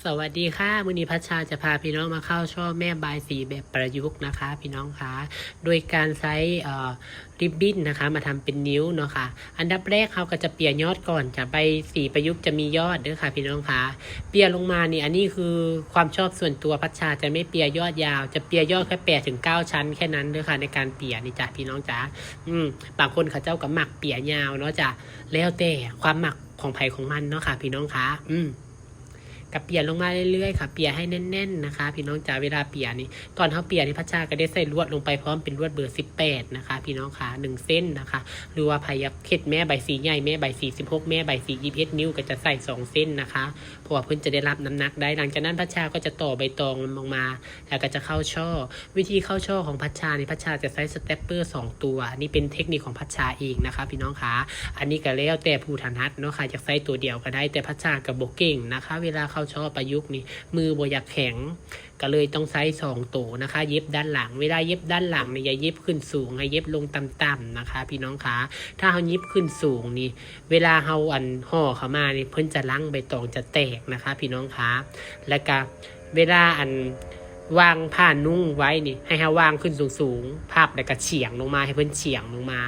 สวัสดีค่ะมื้อนี้พัชชาจะพาพี่น้องมาเข้าช่อแม่บายสีแบบประยุกต์นะคะพี่น้องคะโดยการใช้ริบบิ้นนะคะมาทำเป็นนิ้วเนาะค่ะอันดับแรกเขาก็จะเปียยอดก่อนจะใบสีประยุกต์จะมียอดเด้อค่ะพี่น้องคะเปียลงมานี่อันนี้คือความชอบส่วนตัวพัชชาจะไม่เปียยอดยาวจะเปียยอดแค่8 ถึง 9 ชั้นแค่นั้นเด้อค่ะในการเปียนี่จ้ะพี่น้องจ๋าบางคนเขาเจ้ากับหมักเปียยาวเนาะจ้ะแล้วแต่ความหมักของไผ่ของมันเนาะค่ะพี่น้องคะกับเปียลงมาเรื่อยๆค่ะเปียให้แน่นๆนะคะพี่น้องจ๋าเวลาเปียนี่ตอนเขาเปียนี่พัชชาก็ได้ใส่ลวดลงไปพร้อมเป็นลวดเบอร์18นะคะพี่น้องค่ะ1 เส้นนะคะหรือว่าพยักเข็ดแม่ใบสีใหญ่แม่ใบสี16แม่ใบสี21นิ้วก็จะใส่2 เส้นนะคะเพราะว่าเพื่อนจะได้รับน้ำหนักได้หลังจากนั้นพัชชาก็จะต่อใบตองลงมาแล้วก็จะเข้าช่อวิธีเข้าช่อของพัชชานี่พัชชาจะใช้สเตปเปอร์2 ตัวนี่เป็นเทคนิคของพัชชาเองนะคะพี่น้องค่ะอันนี้ก็แล้วแต่ผู้ถนัดเนาะค่ะจะใช้ตัวเดียวก็ได้แต่พัชชากับโบเก่งนะคะเวลาเข้าช่อประยุกต์นี่มือบอยากแข็งก็เลยต้องใช้2 ตัวนะคะเย็บด้านหลังเวลาเย็บด้านหลังเนี่ยอย่าเย็บขึ้นสูงให้เย็บลงต่ำๆนะคะพี่น้องคะถ้าเขาเย็บขึ้นสูงนี่เวลาเขาห่อเข้ามานี่เพิ่นจะลังใบตองจะแตกนะคะพี่น้องคะแล้วก็เวลาวางผ้านุ่งไว้นี่ให้เขาวางขึ้นสูงๆภาพแล้วก็เฉียงลงมาให้เพิ่นเฉียงลงมา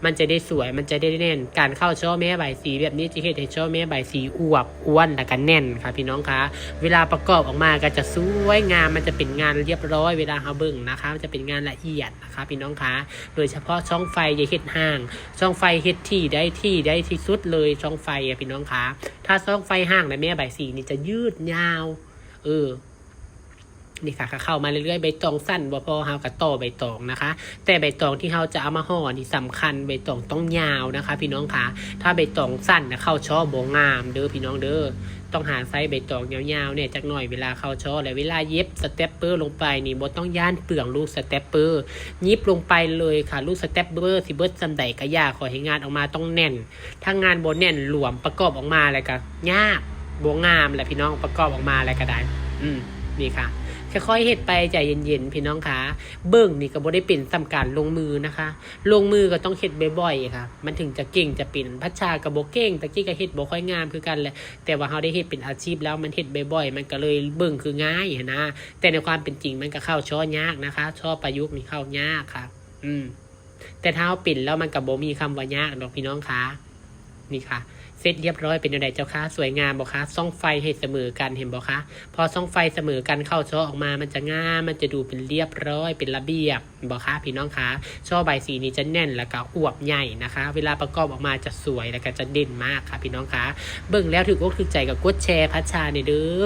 มันจะได้สวยมันจะได้แน่นการเข้าช่อแม่ใบสีแบบนี้จะเห็นให้ช่อแม่ใบสีอวบอ้วนและก็แน่นค่ะพี่น้องคะเวลาประกอบออกมาก็จะสวยงามมันจะเป็นงานเรียบร้อยเวลาเขาเบิ่งนะคะมันจะเป็นงานละเอียดนะคะพี่น้องคะโดยเฉพาะช่องไฟอย่าเฮ็ดห่างช่องไฟเฮ็ดที่ได้ที่สุดเลยช่องไฟพี่น้องคะถ้าช่องไฟห่างนะแม่ใบสีนี่จะยืดยาวนี่ค่ะเข้ามาเรื่อยๆใบตองสั้นบ่พอเฮากับต่อใบตองนะคะแต่ใบตองที่เฮาจะเอามาห่อนี่สำคัญใบตองต้องยาวนะคะพี่น้องค่ะถ้าใบตองสั้นนะเข้าช่อบ่งามเด้อพี่น้องเด้อต้องหาไซส์ใบตองยาวๆเนี่ยจักหน่อยเวลาเข้าช่อและเวลาเย็บสเตปเปอร์ลงไปนี่บ่ต้องย่านเปลืองลูกสเตปเปอร์ยิบลงไปเลยค่ะลูกสเตปเปอร์สิเบิดซำใดก็ยากขอให้งานออกมาต้องแน่นถ้างานบ่แน่นหลวมประกอบออกมาแล้วก็ยากบ่งามแหละพี่น้องประกอบออกมาแล้วก็ได้นี่ค่ะค่อยๆเฮ็ดไปใจเย็นๆพี่น้องคะเบิ่งนี่ก็บ่ได้เป็นสำการลงมือนะคะลงมือก็ต้องเฮ็ดบ่อยๆค่ะมันถึงจะเก่งจะเป็นพัชชาก็บ่เก่งตะกี้ก็เฮ็ดบ่ค่อยงามคือกันแหละแต่ว่าเฮาได้เฮ็ดเป็นอาชีพแล้วมันเฮ็ดบ่อยๆมันก็เลยเบิ่งคือง่ายนะแต่ในความเป็นจริงมันก็เข้าช่อยากนะคะช่อประยุกต์นี่เข้ายากค่ะแต่ถ้าเฮาเป็นแล้วมันก็บ่มีคำว่ายากดอกพี่น้องคะนี่ค่ะเสร็จเรียบร้อยเป็นยังไงเจ้าคะสวยงามบ่คะส่องไฟให้เสมอกันเห็นบ่คะพอส่องไฟเสมอกันเข้าช่อออกมามันจะงามมันจะดูเป็นเรียบร้อยเป็นระเบียบบ่คะพี่น้องคะช่อใบสีนี้จะแน่นแล้วก็อวบใหญ่นะคะเวลาประกอบออกมาจะสวยแล้วก็จะเด่นมากค่ะพี่น้องคะเบิ่งแล้วถูกอกถูกใจกับกดแชร์พัชชาในเด้อ